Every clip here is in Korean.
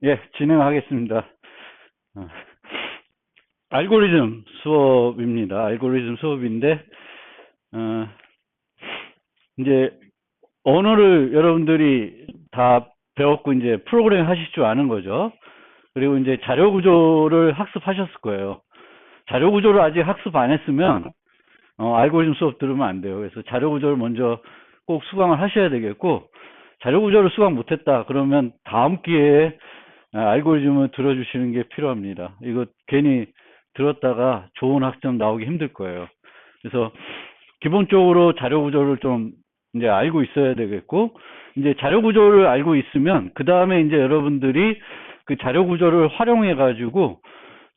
예, 진행하겠습니다. 어, 알고리즘 수업입니다. 알고리즘 수업인데, 어, 이제 언어를 여러분들이 다 배웠고, 이제 프로그램 하실 줄 아는 거죠. 그리고 이제 자료 구조를 학습하셨을 거예요. 자료 구조를 아직 학습 안 했으면, 알고리즘 수업 들으면 안 돼요. 그래서 자료 구조를 먼저 꼭 수강을 하셔야 되겠고, 자료 구조를 수강 못했다. 그러면 다음 기회에 알고리즘을 들어주시는 게 필요합니다. 이거 괜히 들었다가 좋은 학점 나오기 힘들 거예요. 그래서 기본적으로 자료 구조를 좀 이제 알고 있어야 되겠고, 이제 자료 구조를 알고 있으면 그 다음에 이제 여러분들이 그 자료 구조를 활용해 가지고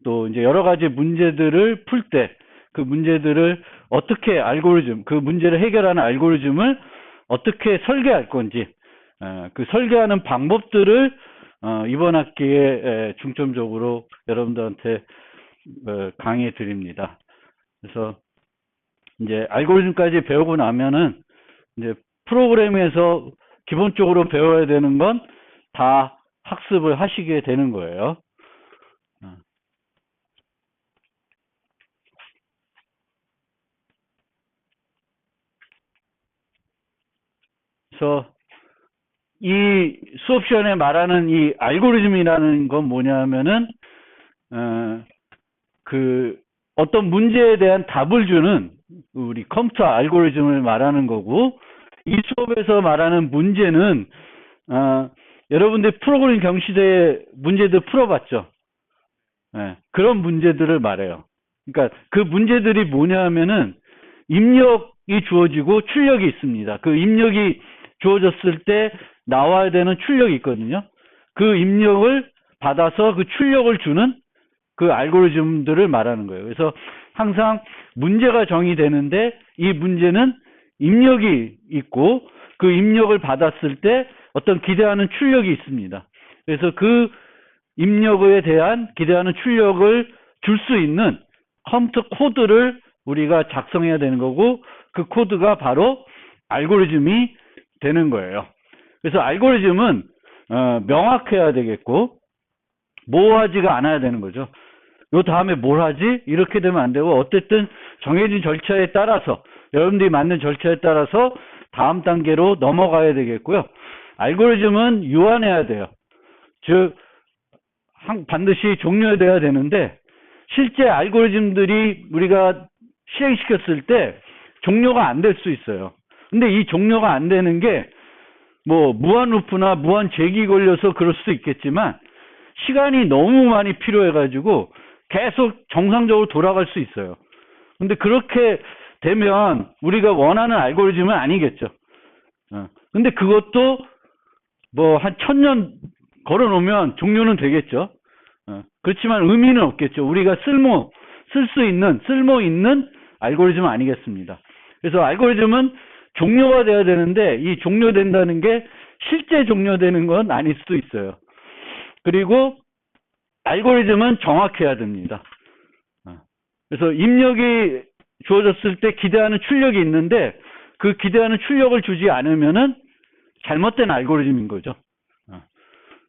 또 이제 여러 가지 문제들을 풀 때 그 문제들을 어떻게 알고리즘, 그 문제를 해결하는 알고리즘을 어떻게 설계할 건지, 그 설계하는 방법들을 이번 학기에 중점적으로 여러분들한테 강의해 드립니다. 그래서 이제 알고리즘까지 배우고 나면은 이제 프로그램에서 기본적으로 배워야 되는 건 다 학습을 하시게 되는 거예요. 그래서 이 수업 시간에 말하는 이 알고리즘이라는 건 뭐냐면은 어, 그 어떤 문제에 대한 답을 주는 우리 컴퓨터 알고리즘을 말하는 거고, 이 수업에서 말하는 문제는 여러분들 프로그래밍 경시대에 문제들 풀어봤죠. 예, 그런 문제들을 말해요. 그러니까 그 문제들이 뭐냐면은 입력이 주어지고 출력이 있습니다. 그 입력이 주어졌을 때 나와야 되는 출력이 있거든요. 그 입력을 받아서 그 출력을 주는 그 알고리즘들을 말하는 거예요. 그래서 항상 문제가 정의되는데 이 문제는 입력이 있고 그 입력을 받았을 때 어떤 기대하는 출력이 있습니다. 그래서 그 입력에 대한 기대하는 출력을 줄 수 있는 컴퓨터 코드를 우리가 작성해야 되는 거고, 그 코드가 바로 알고리즘이 되는 거예요. 그래서 알고리즘은 명확해야 되겠고 모호하지가 않아야 되는 거죠. 요 다음에 뭘 하지? 이렇게 되면 안 되고, 어쨌든 정해진 절차에 따라서, 여러분들이 맞는 절차에 따라서 다음 단계로 넘어가야 되겠고요. 알고리즘은 유한해야 돼요. 즉 반드시 종료돼야 되는데, 실제 알고리즘들이 우리가 실행시켰을 때 종료가 안 될 수 있어요. 근데 이 종료가 안 되는 게 뭐 무한 루프나 무한 제기 걸려서 그럴 수도 있겠지만, 시간이 너무 많이 필요해 가지고 계속 정상적으로 돌아갈 수 있어요. 근데 그렇게 되면 우리가 원하는 알고리즘은 아니겠죠. 근데 그것도 뭐 한 1000년 걸어 놓으면 종료는 되겠죠. 그렇지만 의미는 없겠죠. 우리가 쓸 수 있는, 쓸모 있는 알고리즘 아니겠습니다. 그래서 알고리즘은 종료가 돼야 되는데, 이 종료된다는 게 실제 종료되는 건 아닐 수도 있어요. 그리고 알고리즘은 정확해야 됩니다. 그래서 입력이 주어졌을 때 기대하는 출력이 있는데, 그 기대하는 출력을 주지 않으면은 잘못된 알고리즘인 거죠.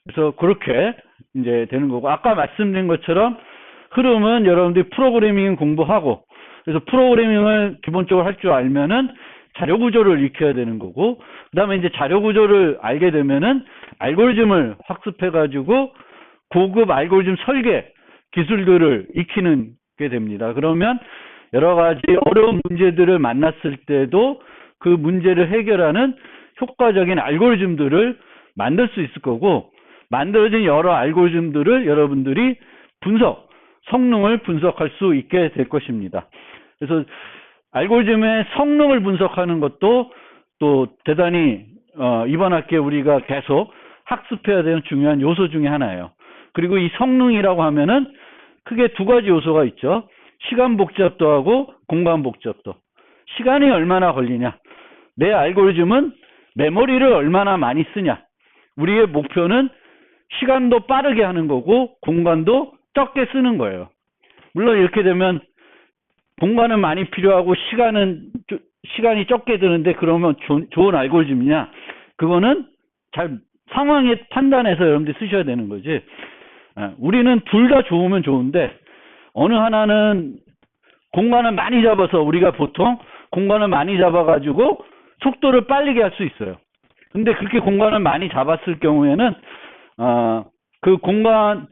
그래서 그렇게 이제 되는 거고, 아까 말씀드린 것처럼 흐름은 여러분들이 프로그래밍 공부하고, 그래서 프로그래밍을 기본적으로 할 줄 알면은 자료 구조를 익혀야 되는 거고, 그 다음에 이제 자료 구조를 알게 되면은 알고리즘을 학습해가지고 고급 알고리즘 설계 기술들을 익히는 게 됩니다. 그러면 여러 가지 어려운 문제들을 만났을 때도 그 문제를 해결하는 효과적인 알고리즘들을 만들 수 있을 거고, 만들어진 여러 알고리즘들을 여러분들이 성능을 분석할 수 있게 될 것입니다. 그래서 알고리즘의 성능을 분석하는 것도 또 대단히 이번 학기에 우리가 계속 학습해야 되는 중요한 요소 중에 하나예요. 그리고 이 성능이라고 하면은 크게 두 가지 요소가 있죠. 시간 복잡도하고 공간 복잡도. 시간이 얼마나 걸리냐. 내 알고리즘은 메모리를 얼마나 많이 쓰냐. 우리의 목표는 시간도 빠르게 하는 거고 공간도 적게 쓰는 거예요. 물론 이렇게 되면 공간은 많이 필요하고 시간이 적게 드는데, 그러면 좋은 알고리즘이냐? 그거는 잘 상황에 판단해서 여러분들이 쓰셔야 되는 거지. 우리는 둘 다 좋으면 좋은데 어느 하나는 공간을 많이 잡아서 우리가 보통 공간을 많이 잡아가지고 속도를 빠르게 할 수 있어요. 근데 그렇게 공간을 많이 잡았을 경우에는 그 공간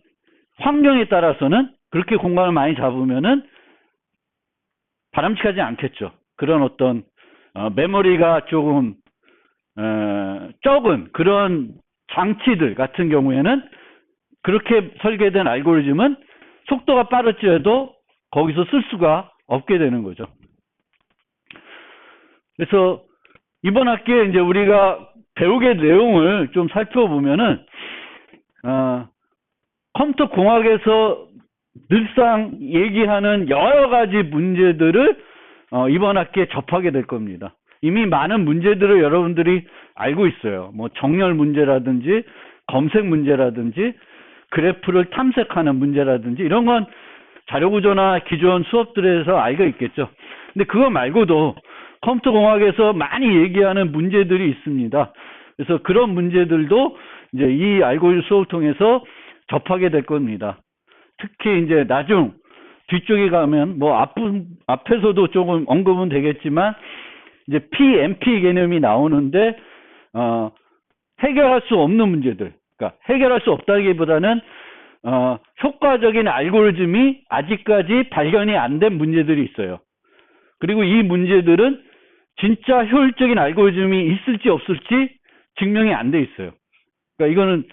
환경에 따라서는 그렇게 공간을 많이 잡으면은 바람직하지 않겠죠. 그런 어떤 메모리가 조금 적은 그런 장치들 같은 경우에는 그렇게 설계된 알고리즘은 속도가 빠를지라도 거기서 쓸 수가 없게 되는 거죠. 그래서 이번 학기에 이제 우리가 배우게 내용을 좀 살펴보면은 컴퓨터 공학에서 늘상 얘기하는 여러 가지 문제들을 이번 학기에 접하게 될 겁니다. 이미 많은 문제들을 여러분들이 알고 있어요. 뭐 정렬 문제라든지 검색 문제라든지 그래프를 탐색하는 문제라든지 이런 건 자료구조나 기존 수업들에서 알고 있겠죠. 근데 그거 말고도 컴퓨터 공학에서 많이 얘기하는 문제들이 있습니다. 그래서 그런 문제들도 이제 이 알고리즘 수업을 통해서 접하게 될 겁니다. 특히 이제 나중 뒤쪽에 가면 뭐 앞에서도 조금 언급은 되겠지만 이제 PMP 개념이 나오는데 해결할 수 없는 문제들, 그러니까 해결할 수 없다기보다는 효과적인 알고리즘이 아직까지 발견이 안 된 문제들이 있어요. 그리고 이 문제들은 진짜 효율적인 알고리즘이 있을지 없을지 증명이 안 돼 있어요. 그러니까 이거는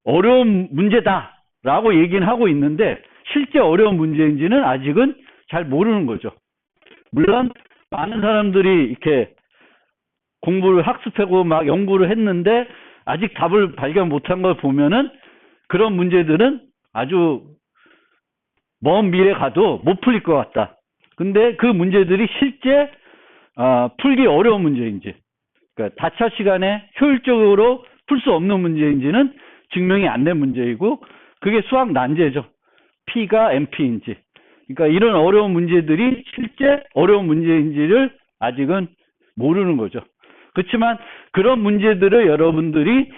어려운 문제다라고 얘기는 하고 있는데 실제 어려운 문제인지는 아직은 잘 모르는 거죠. 물론 많은 사람들이 이렇게 공부를 학습하고 막 연구를 했는데 아직 답을 발견 못한 걸 보면은 그런 문제들은 아주 먼 미래 가도 못 풀릴 것 같다. 근데 그 문제들이 실제 풀기 어려운 문제인지, 그러니까 다차 시간에 효율적으로 풀 수 없는 문제인지는 증명이 안 된 문제이고, 그게 수학 난제죠. P가 MP인지. 그러니까 이런 어려운 문제들이 실제 어려운 문제인지를 아직은 모르는 거죠. 그렇지만 그런 문제들을 여러분들이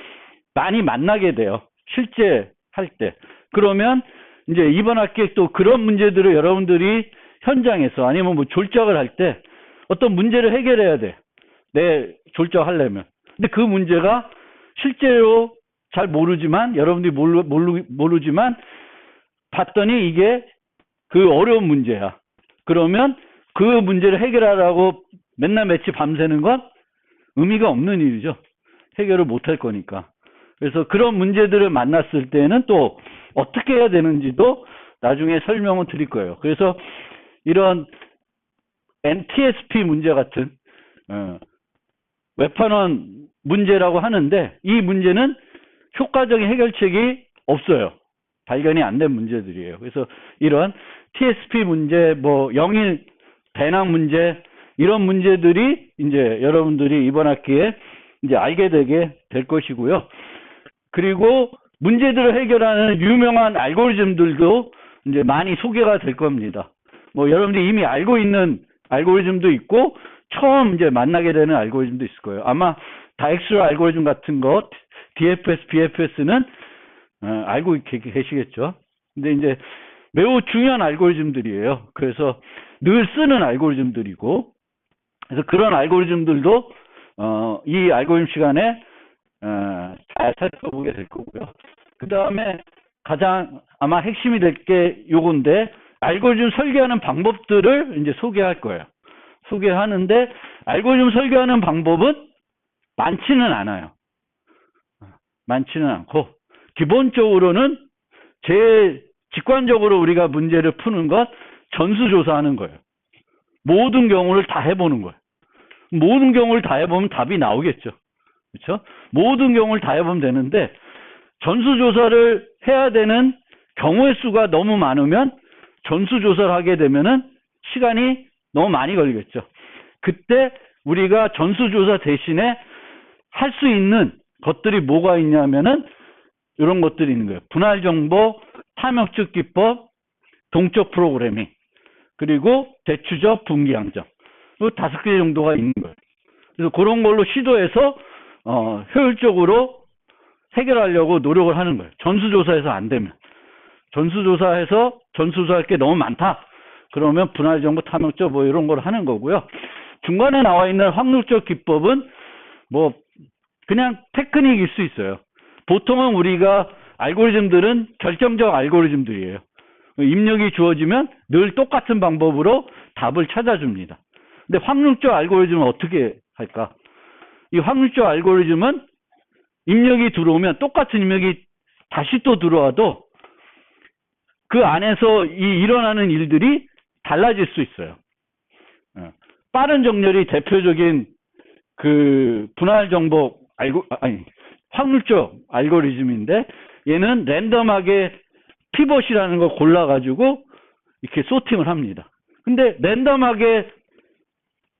많이 만나게 돼요. 실제 할 때. 그러면 이제 이번 학기에 또 그런 문제들을 여러분들이 현장에서 아니면 뭐 졸작을 할 때 어떤 문제를 해결해야 돼. 내 졸작하려면. 근데 그 문제가 실제로 잘 모르지만 여러분들이 모르지만 봤더니 이게 그 어려운 문제야. 그러면 그 문제를 해결하라고 맨날 며칠 밤새는 건 의미가 없는 일이죠. 해결을 못할 거니까. 그래서 그런 문제들을 만났을 때는 또 어떻게 해야 되는지도 나중에 설명을 드릴 거예요. 그래서 이런 NTSP 문제 같은 웹판원 문제라고 하는데 이 문제는 효과적인 해결책이 없어요. 발견이 안 된 문제들이에요. 그래서 이런 TSP 문제, 뭐 영일 배낭 문제 이런 문제들이 이제 여러분들이 이번 학기에 이제 알게 되게 될 것이고요. 그리고 문제들을 해결하는 유명한 알고리즘들도 이제 많이 소개가 될 겁니다. 뭐 여러분들이 이미 알고 있는 알고리즘도 있고 처음 이제 만나게 되는 알고리즘도 있을 거예요. 아마 다익스로 알고리즘 같은 것, DFS, BFS는 알고 계시겠죠. 근데 이제 매우 중요한 알고리즘들이에요. 그래서 늘 쓰는 알고리즘들이고, 그래서 그런 알고리즘들도 이 알고리즘 시간에 잘 살펴보게 될 거고요. 그 다음에 가장 아마 핵심이 될 게 요건데, 알고리즘 설계하는 방법들을 이제 소개할 거예요. 소개하는데, 알고리즘 설계하는 방법은 많지는 않아요. 많지는 않고, 기본적으로는 제일 직관적으로 우리가 문제를 푸는 건 전수조사하는 거예요. 모든 경우를 다 해보는 거예요. 모든 경우를 다 해보면 답이 나오겠죠. 그렇죠? 모든 경우를 다 해보면 되는데 전수조사를 해야 되는 경우의 수가 너무 많으면 전수조사를 하게 되면은 시간이 너무 많이 걸리겠죠. 그때 우리가 전수조사 대신에 할 수 있는 것들이 뭐가 있냐면은 이런 것들이 있는 거예요. 분할정보, 탐욕적 기법, 동적 프로그래밍, 그리고 대추적 분기항정. 이 5개 정도가 있는 거예요. 그래서 그런 걸로 시도해서 효율적으로 해결하려고 노력을 하는 거예요. 전수조사해서 안 되면. 전수조사해서 전수조사할 게 너무 많다. 그러면 분할정보 탐욕적 뭐 이런 걸 하는 거고요. 중간에 나와 있는 확률적 기법은 뭐 그냥 테크닉일 수 있어요. 보통은 우리가 알고리즘들은 결정적 알고리즘들이에요. 입력이 주어지면 늘 똑같은 방법으로 답을 찾아줍니다. 근데 확률적 알고리즘은 어떻게 할까? 이 확률적 알고리즘은 입력이 들어오면 똑같은 입력이 다시 또 들어와도 그 안에서 일어나는 일들이 달라질 수 있어요. 빠른 정렬이 대표적인 그 분할 정보 확률적 알고리즘인데 얘는 랜덤하게 피벗이라는 걸 골라가지고 이렇게 소팅을 합니다. 근데 랜덤하게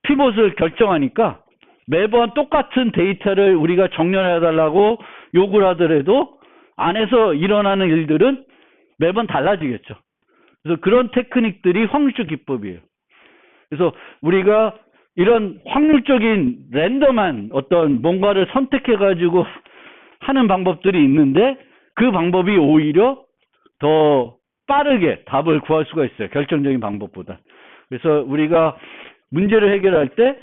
피벗을 결정하니까 매번 똑같은 데이터를 우리가 정렬해달라고 요구를 하더라도 안에서 일어나는 일들은 매번 달라지겠죠. 그래서 그런 테크닉들이 확률적 기법이에요. 그래서 우리가 이런 확률적인 랜덤한 어떤 뭔가를 선택해가지고 하는 방법들이 있는데 그 방법이 오히려 더 빠르게 답을 구할 수가 있어요. 결정적인 방법보다. 그래서 우리가 문제를 해결할 때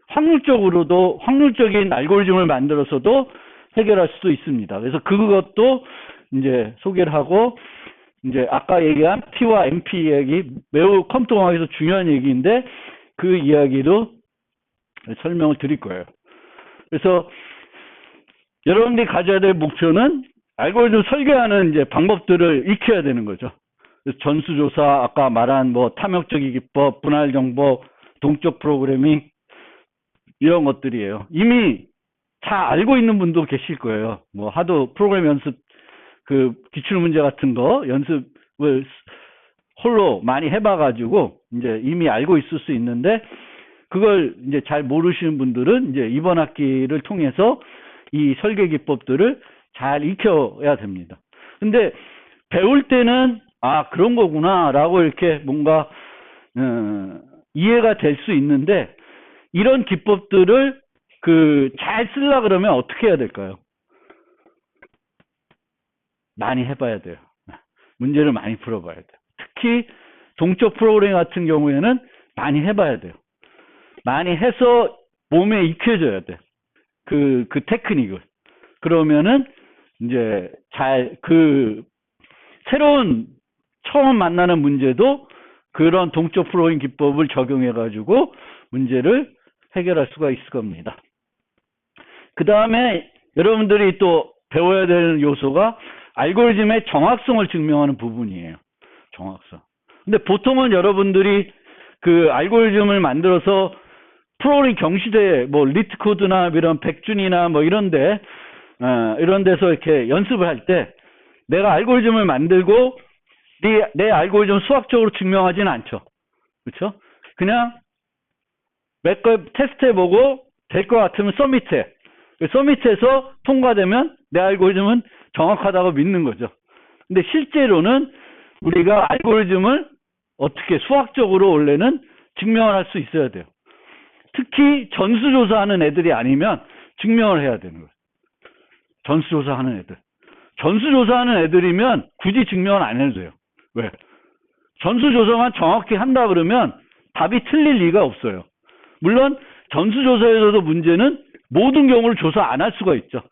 확률적으로도 확률적인 알고리즘을 만들어서도 해결할 수도 있습니다. 그래서 그것도 이제 소개를 하고 이제 아까 얘기한 T와 MP 얘기 매우 컴퓨터공학에서 중요한 얘기인데 그 이야기도 설명을 드릴 거예요. 그래서 여러분들이 가져야 될 목표는 알고리즘 설계하는 이제 방법들을 익혀야 되는 거죠. 전수조사, 아까 말한 뭐 탐욕적인 기법, 분할 정보, 동적 프로그래밍 이런 것들이에요. 이미 잘 알고 있는 분도 계실 거예요. 뭐 하도 프로그램 연습, 그 기출 문제 같은 거 연습을 홀로 많이 해봐가지고 이제 이미 알고 있을 수 있는데 그걸 이제 잘 모르시는 분들은 이제 이번 학기를 통해서 이 설계 기법들을 잘 익혀야 됩니다. 근데 배울 때는 아 그런 거구나라고 이렇게 뭔가 이해가 될 수 있는데 이런 기법들을 그 잘 쓰려 그러면 어떻게 해야 될까요? 많이 해봐야 돼요. 문제를 많이 풀어봐야 돼요. 특히 동적 프로그래밍 같은 경우에는 많이 해봐야 돼요. 많이 해서 몸에 익혀져야 돼. 그 테크닉을. 그러면은 이제 새로운 처음 만나는 문제도 그런 동적 프로그래밍 기법을 적용해가지고 문제를 해결할 수가 있을 겁니다. 그 다음에 여러분들이 또 배워야 되는 요소가 알고리즘의 정확성을 증명하는 부분이에요. 정확성. 근데 보통은 여러분들이 그 알고리즘을 만들어서 프로그래밍 경시대 뭐 리트코드나 이런 백준이나 뭐 이런 데서 이렇게 연습을 할 때 내가 알고리즘을 만들고 내 알고리즘 수학적으로 증명하지는 않죠. 그렇죠? 그냥 몇 걸 테스트해보고 될 것 같으면 서밋해. 서밋해서 통과되면 내 알고리즘은 정확하다고 믿는 거죠. 근데 실제로는 우리가 알고리즘을 어떻게 수학적으로 원래는 증명을 할 수 있어야 돼요. 특히 전수조사하는 애들이 아니면 증명을 해야 되는 거예요. 전수조사하는 애들. 전수조사하는 애들이면 굳이 증명을 안 해도 돼요. 왜? 전수조사만 정확히 한다 그러면 답이 틀릴 리가 없어요. 물론 전수조사에서도 문제는 모든 경우를 조사 안 할 수가 있죠.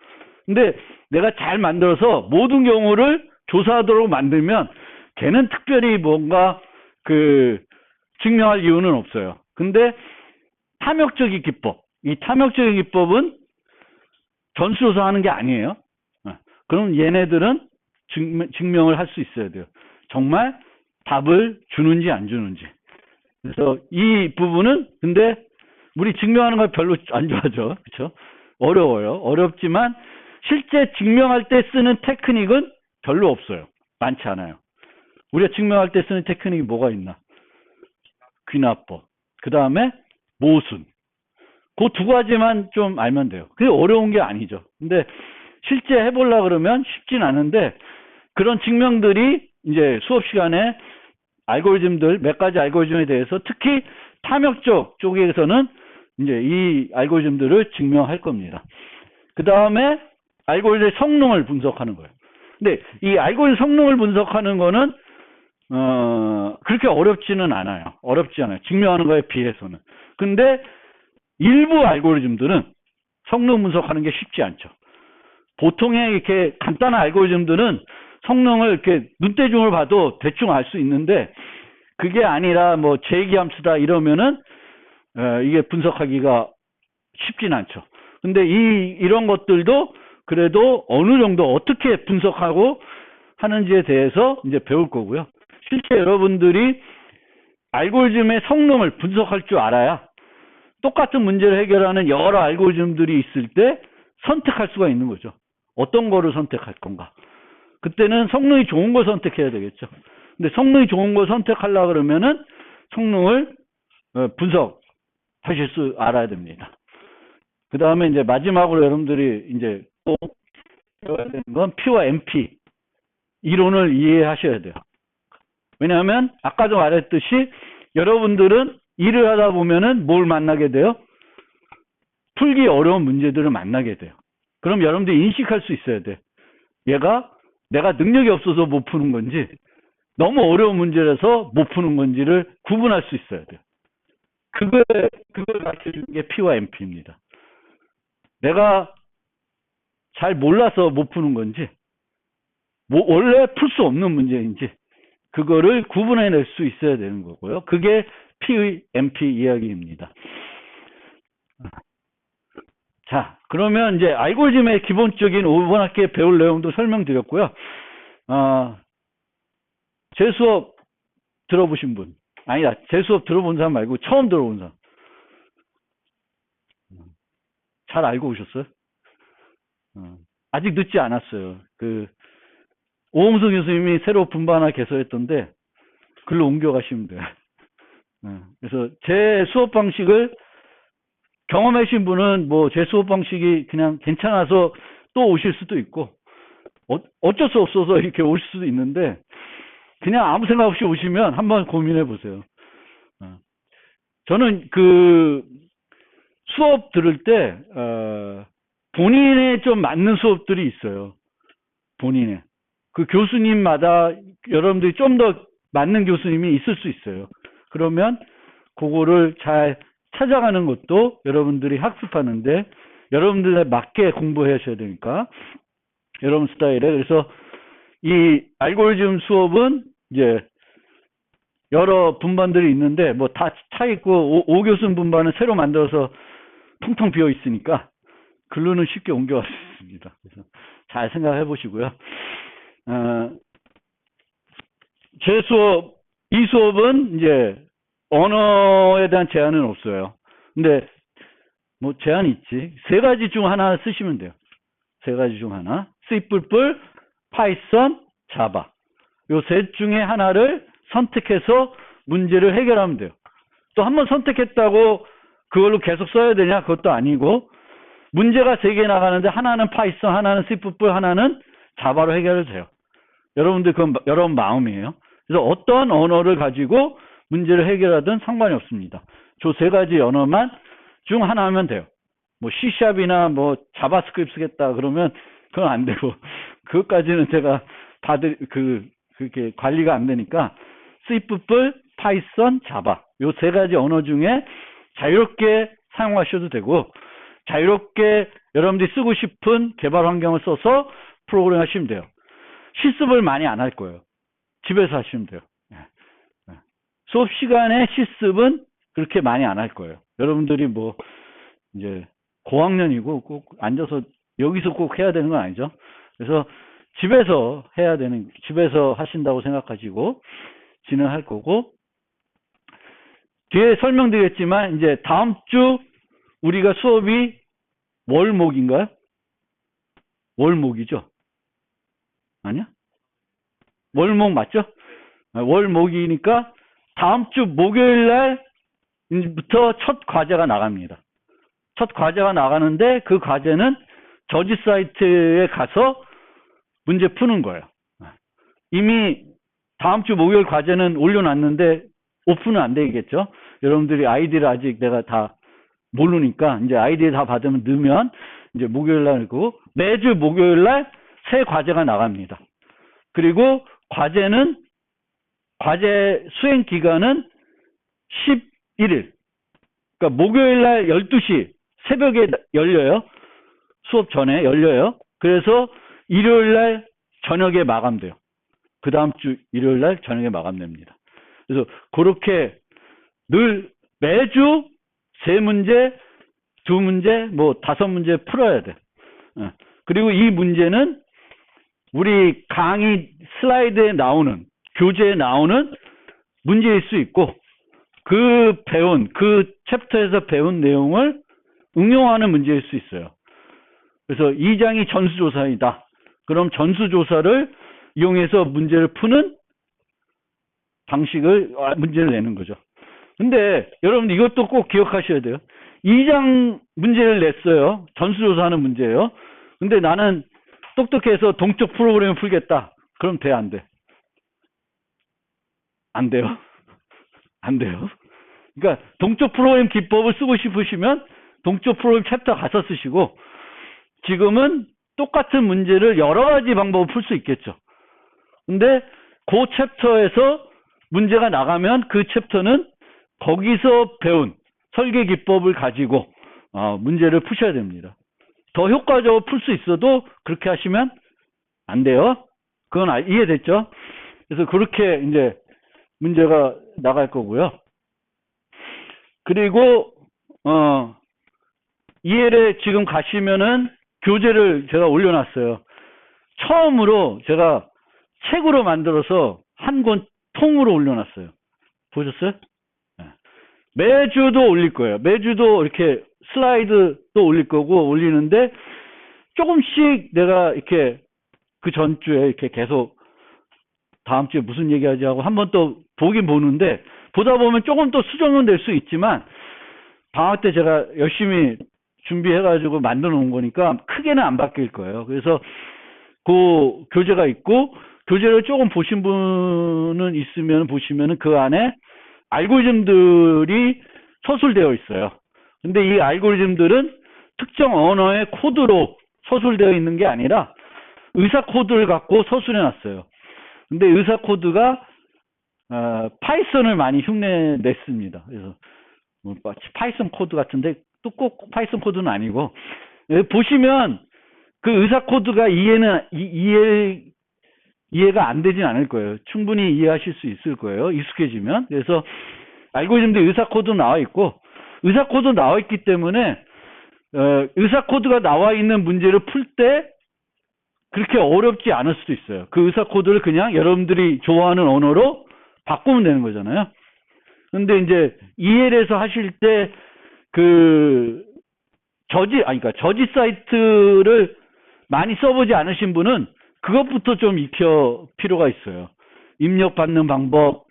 근데 내가 잘 만들어서 모든 경우를 조사하도록 만들면 걔는 특별히 뭔가 증명할 이유는 없어요. 근데 탐욕적인 기법, 이 탐욕적인 기법은 전수조사하는 게 아니에요. 그럼 얘네들은 증명을 할 수 있어야 돼요. 정말 답을 주는지 안 주는지. 그래서 이 부분은 근데 우리 증명하는 걸 별로 안 좋아하죠. 그렇죠? 어려워요. 어렵지만 실제 증명할 때 쓰는 테크닉은 별로 없어요. 많지 않아요. 우리가 증명할 때 쓰는 테크닉이 뭐가 있나? 귀납법. 그 다음에 모순. 그 두 가지만 좀 알면 돼요. 그게 어려운 게 아니죠. 근데 실제 해보려고 그러면 쉽진 않은데 그런 증명들이 이제 수업 시간에 알고리즘들, 몇 가지 알고리즘에 대해서 특히 탐욕적 쪽에서는 이제 이 알고리즘들을 증명할 겁니다. 그 다음에 알고리즘의 성능을 분석하는 거예요. 근데 이 알고리즘 성능을 분석하는 거는 그렇게 어렵지는 않아요. 어렵지 않아요. 증명하는 거에 비해서는. 근데 일부 알고리즘들은 성능 분석하는 게 쉽지 않죠. 보통의 이렇게 간단한 알고리즘들은 성능을 이렇게 눈대중을 봐도 대충 알 수 있는데, 그게 아니라 뭐 재기함수다 이러면은 이게 분석하기가 쉽진 않죠. 근데 이런 것들도 그래도 어느 정도 어떻게 분석하고 하는지에 대해서 이제 배울 거고요. 실제 여러분들이 알고리즘의 성능을 분석할 줄 알아야 똑같은 문제를 해결하는 여러 알고리즘들이 있을 때 선택할 수가 있는 거죠. 어떤 거를 선택할 건가. 그때는 성능이 좋은 걸 선택해야 되겠죠. 근데 성능이 좋은 걸 선택하려고 그러면은 성능을 분석하실 수 알아야 됩니다. 그 다음에 이제 마지막으로 여러분들이 이제 꼭 배워야 되는 건 P와 MP 이론을 이해하셔야 돼요. 왜냐하면 아까도 말했듯이 여러분들은 일을 하다 보면은 뭘 만나게 돼요? 풀기 어려운 문제들을 만나게 돼요. 그럼 여러분들이 인식할 수 있어야 돼. 얘가 내가 능력이 없어서 못 푸는 건지 너무 어려운 문제라서 못 푸는 건지를 구분할 수 있어야 돼요. 그걸 가르쳐주는 게 P와 MP입니다. 내가 잘 몰라서 못 푸는 건지 원래 풀 수 없는 문제인지 그거를 구분해낼 수 있어야 되는 거고요. 그게 P, MP 이야기입니다. 자, 그러면 이제 알고리즘의 기본적인 이번 학기에 배울 내용도 설명드렸고요. 제 수업 들어보신 분, 아니다, 제 수업 들어본 사람 말고 처음 들어본 사람. 잘 알고 오셨어요? 아직 늦지 않았어요. 오홍수 교수님이 새로 분반화 개설했던데 글로 옮겨가시면 돼요. 그래서 제 수업 방식을 경험하신 분은 뭐 제 수업 방식이 그냥 괜찮아서 또 오실 수도 있고 어쩔 수 없어서 이렇게 오실 수도 있는데 그냥 아무 생각 없이 오시면 한번 고민해 보세요. 저는 수업 들을 때 본인에 좀 맞는 수업들이 있어요. 본인의 그 교수님마다 여러분들이 좀 더 맞는 교수님이 있을 수 있어요. 그러면 그거를 잘 찾아가는 것도 여러분들이 학습하는데 여러분들에 맞게 공부하셔야 되니까 여러분 스타일에. 그래서 이 알고리즘 수업은 이제 여러 분반들이 있는데 뭐 다 차 있고 오 교수님 분반은 새로 만들어서 텅텅 비어 있으니까 글로는 쉽게 옮겨갈 수 있습니다. 그래서 잘 생각해 보시고요. 제 수업, 이 수업은 이제 언어에 대한 제한은 없어요. 근데 뭐 제한이 있지. 세 가지 중 하나 쓰시면 돼요. 세 가지 중 하나. C++, 파이썬, 자바. 요 셋 중에 하나를 선택해서 문제를 해결하면 돼요. 또 한 번 선택했다고 그걸로 계속 써야 되냐? 그것도 아니고 문제가 세 개 나가는데 하나는 파이썬, 하나는 C++, 하나는 자바로 해결해도 돼요. 여러분들 그건 여러분 마음이에요. 그래서 어떤 언어를 가지고 문제를 해결하든 상관이 없습니다. 저 세 가지 언어만 중 하나 하면 돼요. 뭐 C샵이나 뭐 자바스크립트 쓰겠다 그러면 그건 안 되고 그것까지는 제가 그렇게 관리가 안 되니까 C++, 파이썬, 자바 요 세 가지 언어 중에 자유롭게 사용하셔도 되고 자유롭게 여러분들이 쓰고 싶은 개발 환경을 써서 프로그램 하시면 돼요. 실습을 많이 안 할 거예요. 집에서 하시면 돼요. 수업 시간에 실습은 그렇게 많이 안 할 거예요. 여러분들이 뭐 이제 고학년이고 꼭 앉아서 여기서 꼭 해야 되는 건 아니죠. 그래서 집에서 집에서 하신다고 생각하시고 진행할 거고, 뒤에 설명드렸지만 이제 다음 주 우리가 수업이 월목인가요? 월목이죠? 아니야? 월목 맞죠? 월목이니까 다음 주 목요일 날부터 첫 과제가 나갑니다. 첫 과제가 나가는데 그 과제는 저지 사이트에 가서 문제 푸는 거예요. 이미 다음 주 목요일 과제는 올려놨는데 오픈은 안 되겠죠. 여러분들이 아이디를 아직 내가 다 모르니까 이제 아이디 다 받으면 넣으면 이제 목요일 날 있고, 매주 목요일 날 새 과제가 나갑니다. 그리고 과제 수행 기간은 11일. 그러니까 목요일 날 12시 새벽에 열려요. 수업 전에 열려요. 그래서 일요일 날 저녁에 마감돼요. 그 다음 주 일요일 날 저녁에 마감됩니다. 그래서 그렇게 늘 매주 3문제, 2문제, 뭐 5문제 풀어야 돼. 그리고 이 문제는 우리 강의 슬라이드에 나오는, 교재에 나오는 문제일 수 있고, 그 챕터에서 배운 내용을 응용하는 문제일 수 있어요. 그래서 2장이 전수조사이다. 그럼 전수조사를 이용해서 문제를 푸는 문제를 내는 거죠. 근데 여러분 이것도 꼭 기억하셔야 돼요. 2장 문제를 냈어요. 전수조사하는 문제예요. 근데 나는 똑똑해서 동적 프로그램을 풀겠다. 그럼 돼, 안 돼? 안 돼요. 안 돼요. 그러니까 동적 프로그램 기법을 쓰고 싶으시면 동적 프로그램 챕터 가서 쓰시고, 지금은 똑같은 문제를 여러 가지 방법을 풀 수 있겠죠. 근데 그 챕터에서 문제가 나가면 그 챕터는 거기서 배운 설계 기법을 가지고 문제를 푸셔야 됩니다. 더 효과적으로 풀 수 있어도 그렇게 하시면 안 돼요. 그건 이해됐죠? 그래서 그렇게 이제 문제가 나갈 거고요. 그리고 EL에 지금 가시면은 교재를 제가 올려놨어요. 처음으로 제가 책으로 만들어서 한 권 통으로 올려놨어요. 보셨어요? 매주도 올릴 거예요. 매주도 이렇게 슬라이드도 올릴 거고 올리는데, 조금씩 내가 이렇게 그 전주에 이렇게 계속 다음 주에 무슨 얘기하지 하고 한번 또 보긴 보는데, 보다 보면 조금 또 수정은 될 수 있지만, 방학 때 제가 열심히 준비해가지고 만들어 놓은 거니까 크게는 안 바뀔 거예요. 그래서 그 교재가 있고, 교재를 조금 보신 분은 있으면 보시면은 그 안에 알고리즘들이 서술되어 있어요. 근데 이 알고리즘들은 특정 언어의 코드로 서술되어 있는 게 아니라 의사 코드를 갖고 서술해 놨어요. 근데 의사 코드가 파이썬을 많이 흉내 냈습니다. 그래서 뭐 파이썬 코드 같은데 또 꼭 파이썬 코드는 아니고, 보시면 그 의사 코드가 이해가 안 되진 않을 거예요. 충분히 이해하실 수 있을 거예요. 익숙해지면. 그래서 알고리즘도 의사 코드 나와 있고, 의사 코드 나와 있기 때문에 의사 코드가 나와 있는 문제를 풀 때 그렇게 어렵지 않을 수도 있어요. 그 의사 코드를 그냥 여러분들이 좋아하는 언어로 바꾸면 되는 거잖아요. 근데 이제 EL에서 하실 때 그러니까 저지 사이트를 많이 써보지 않으신 분은 그것부터 좀 익힐 필요가 있어요. 입력받는 방법,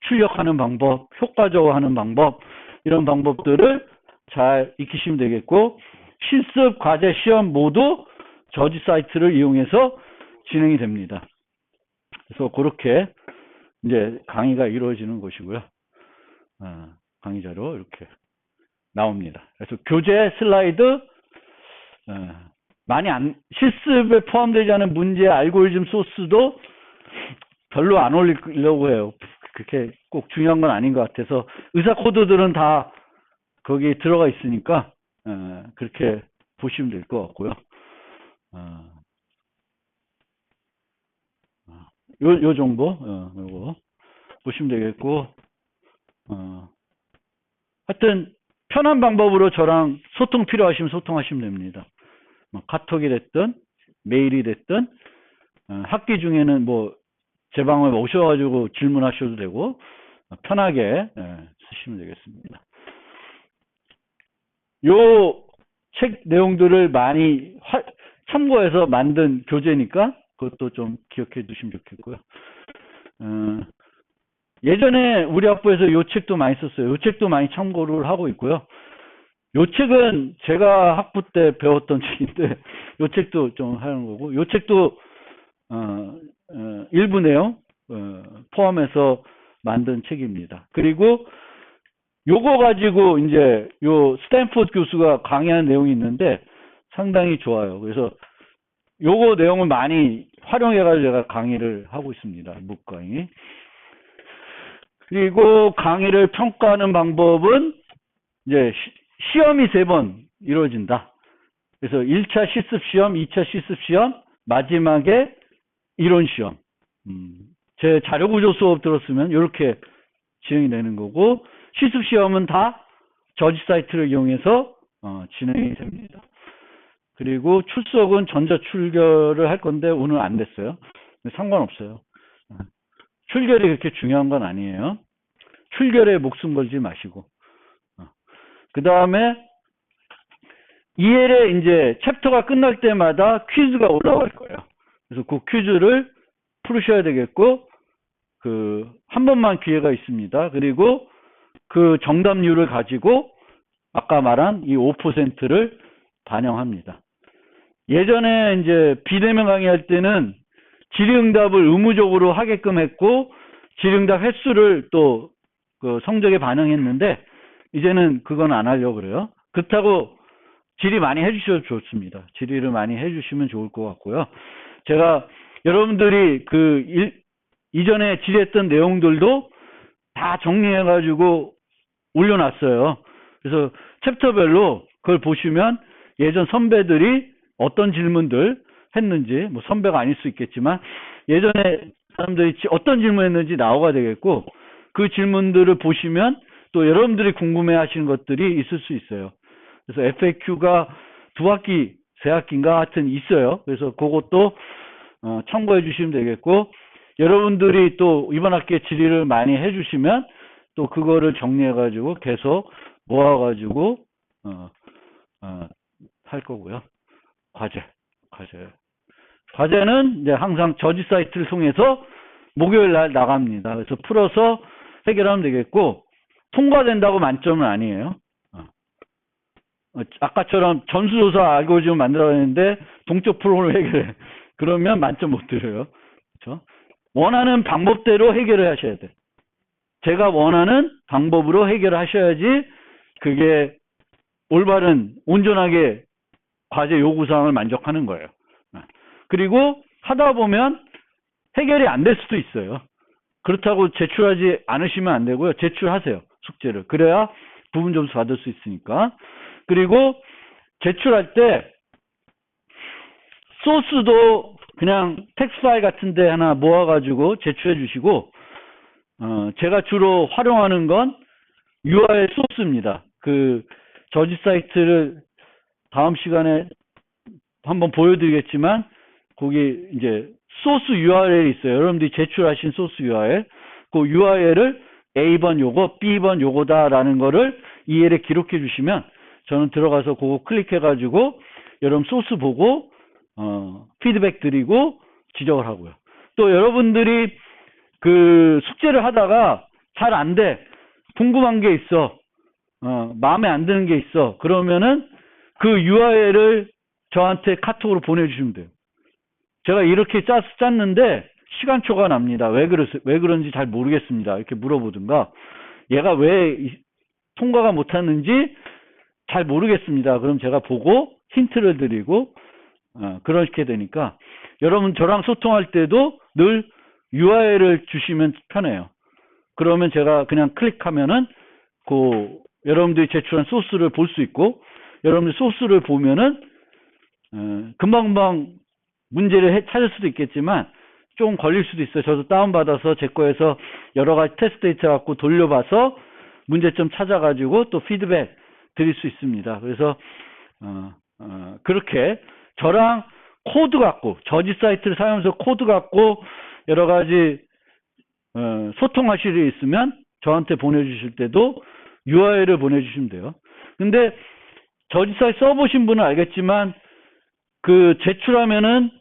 출력하는 방법, 효과적으로 하는 방법, 이런 방법들을 잘 익히시면 되겠고, 실습, 과제, 시험 모두 저지 사이트를 이용해서 진행이 됩니다. 그래서 그렇게 이제 강의가 이루어지는 것이고요. 강의 자료 이렇게 나옵니다. 그래서 교재 슬라이드, 실습에 포함되지 않은 문제 알고리즘 소스도 별로 안 올리려고 해요. 그렇게 꼭 중요한 건 아닌 것 같아서, 의사 코드들은 다 거기에 들어가 있으니까 그렇게 보시면 될 것 같고요. 요 정도 요거 보시면 되겠고, 하여튼 편한 방법으로 저랑 소통 필요하시면 소통하시면 됩니다. 뭐 카톡이 됐든 메일이 됐든, 학기 중에는 뭐 제 방에 오셔가지고 질문하셔도 되고, 편하게 쓰시면 되겠습니다. 요 책 내용들을 많이 참고해서 만든 교재니까 그것도 좀 기억해 두시면 좋겠고요. 예전에 우리 학부에서 요 책도 많이 썼어요. 요 책도 많이 참고를 하고 있고요. 요 책은 제가 학부 때 배웠던 책인데, 요 책도 좀 하는 거고, 요 책도 일부 내용 포함해서 만든 책입니다. 그리고 요거 가지고 이제 요 스탠포드 교수가 강의한 내용이 있는데, 상당히 좋아요. 그래서 요거 내용을 많이 활용해가지고 제가 강의를 하고 있습니다. 묵 강의. 그리고 강의를 평가하는 방법은 이제 시험이 3번 이루어진다. 그래서 1차 실습 시험, 2차 실습 시험, 마지막에 이론 시험. 제 자료 구조 수업 들었으면 이렇게 진행이 되는 거고, 실습 시험은 다 저지 사이트를 이용해서 진행이 됩니다. 그리고 출석은 전자 출결을 할 건데 오늘 안 됐어요. 상관없어요. 출결이 그렇게 중요한 건 아니에요. 출결에 목숨 걸지 마시고. 그 다음에 EL에 이제 챕터가 끝날 때마다 퀴즈가 올라갈 거예요. 그래서 그 퀴즈를 풀으셔야 되겠고, 한 번만 기회가 있습니다. 그리고 그 정답률을 가지고 아까 말한 이 5%를 반영합니다. 예전에 이제 비대면 강의할 때는 질의응답을 의무적으로 하게끔 했고, 질의응답 횟수를 또 그 성적에 반영했는데, 이제는 그건 안 하려고 그래요. 그렇다고 질의 많이 해주셔도 좋습니다. 질의를 많이 해주시면 좋을 것 같고요. 제가 여러분들이 이전에 질의했던 내용들도 다 정리해가지고 올려놨어요. 그래서 챕터별로 그걸 보시면 예전 선배들이 어떤 질문들 했는지, 뭐 선배가 아닐 수 있겠지만 예전에 사람들이 어떤 질문했는지 나오가 되겠고, 그 질문들을 보시면 또 여러분들이 궁금해 하시는 것들이 있을 수 있어요. 그래서 FAQ가 2학기, 3학기인가 하여튼 있어요. 그래서 그것도 참고해 주시면 되겠고, 여러분들이 또 이번 학기에 질의를 많이 해주시면 또 그거를 정리해가지고 계속 모아가지고 할 거고요. 과제는 이제 항상 저지 사이트를 통해서 목요일 날 나갑니다. 그래서 풀어서 해결하면 되겠고, 통과된다고 만점은 아니에요. 아까처럼 전수조사 알고리즘 만들어야 되는데 동적 프로그램을 해결해. 그러면 만점 못 드려요. 그렇죠? 원하는 방법대로 해결을 하셔야 돼. 제가 원하는 방법으로 해결을 하셔야지 그게 올바른, 온전하게 과제 요구사항을 만족하는 거예요. 그리고 하다 보면 해결이 안 될 수도 있어요. 그렇다고 제출하지 않으시면 안 되고요. 제출하세요. 숙제를. 그래야 부분 점수 받을 수 있으니까. 그리고 제출할 때 소스도 그냥 텍스트 파일 같은데 하나 모아가지고 제출해 주시고, 제가 주로 활용하는 건 URL 소스입니다. 그 저지 사이트를 다음 시간에 한번 보여드리겠지만, 거기 이제 소스 URL이 있어요. 여러분들이 제출하신 소스 URL. 그 URL을 A번 요거, B번 요거다라는 거를 EL에 기록해 주시면 저는 들어가서 그거 클릭해가지고 여러분 소스 보고 피드백 드리고 지적을 하고요. 또 여러분들이 그 숙제를 하다가 잘 안 돼. 궁금한 게 있어. 마음에 안 드는 게 있어. 그러면은 그 URL을 저한테 카톡으로 보내주시면 돼요. 제가 이렇게 짰는데 시간초가 납니다. 왜 그런지 잘 모르겠습니다. 이렇게 물어보든가, 얘가 왜 통과가 못하는지 잘 모르겠습니다. 그럼 제가 보고 힌트를 드리고, 그렇게 되니까 여러분 저랑 소통할 때도 늘 URL을 주시면 편해요. 그러면 제가 그냥 클릭하면은 여러분들이 제출한 소스를 볼 수 있고, 여러분들 소스를 보면은 금방금방 문제를 찾을 수도 있겠지만 좀 걸릴 수도 있어요. 저도 다운받아서 제 거에서 여러 가지 테스트 데이터 갖고 돌려봐서 문제점 찾아가지고 또 피드백 드릴 수 있습니다. 그래서 그렇게 저랑 코드 갖고, 저지 사이트를 사용해서 코드 갖고 여러 가지 소통하실 일이 있으면 저한테 보내주실 때도 URL을 보내주시면 돼요. 근데 저지 사이트 써보신 분은 알겠지만 그 제출하면은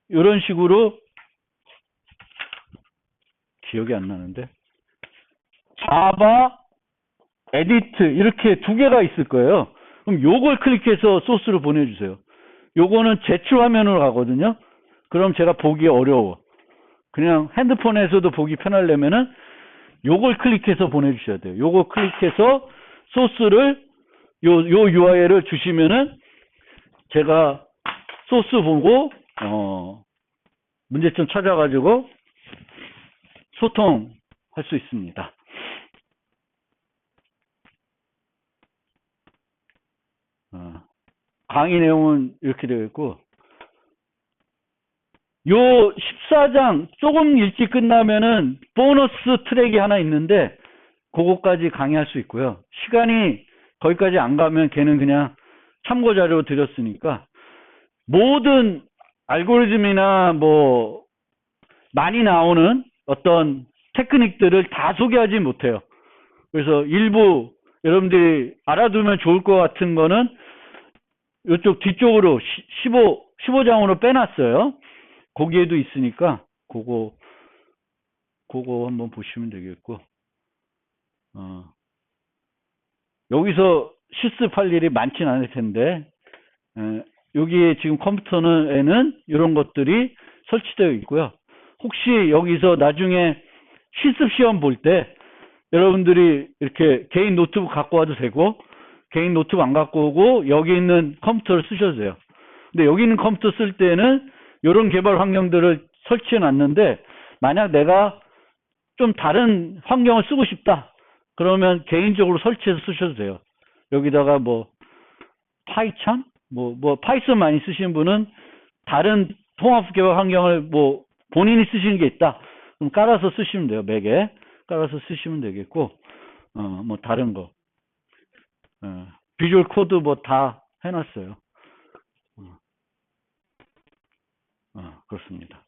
이런 식으로, 기억이 안 나는데, 자바, 에디트 이렇게 2개가 있을 거예요. 그럼 요걸 클릭해서 소스를 보내주세요. 요거는 제출 화면으로 가거든요. 그럼 제가 보기 어려워. 그냥 핸드폰에서도 보기 편하려면은 요걸 클릭해서 보내주셔야 돼요. 요거 클릭해서 소스를 요 URL을 주시면은 제가 소스 보고, 문제점 찾아가지고 소통할 수 있습니다. 강의 내용은 이렇게 되어 있고, 요 14장 조금 일찍 끝나면은 보너스 트랙이 하나 있는데 그거까지 강의할 수 있고요. 시간이 거기까지 안 가면 걔는 그냥 참고 자료 드렸으니까 모든 알고리즘이나 뭐 많이 나오는 어떤 테크닉들을 다 소개하지 못해요. 그래서 일부 여러분들이 알아두면 좋을 것 같은 거는 이쪽 뒤쪽으로 15장으로 빼놨어요. 거기에도 있으니까 그거 한번 보시면 되겠고, 여기서 실습할 일이 많진 않을 텐데, 여기에 지금 컴퓨터에는 이런 것들이 설치되어 있고요. 혹시 여기서 나중에 실습 시험 볼 때 여러분들이 이렇게 개인 노트북 갖고 와도 되고, 개인 노트북 안 갖고 오고 여기 있는 컴퓨터를 쓰셔도 돼요. 근데 여기 있는 컴퓨터 쓸 때는 이런 개발 환경들을 설치해 놨는데, 만약 내가 좀 다른 환경을 쓰고 싶다 그러면 개인적으로 설치해서 쓰셔도 돼요. 여기다가 뭐 파이썬, 뭐 파이썬 많이 쓰시는 분은 다른 통합 개발 환경을 뭐 본인이 쓰시는 게 있다 그럼 깔아서 쓰시면 돼요. 맥에 깔아서 쓰시면 되겠고, 뭐 다른 거, 비주얼 코드 뭐 다 해놨어요. 그렇습니다.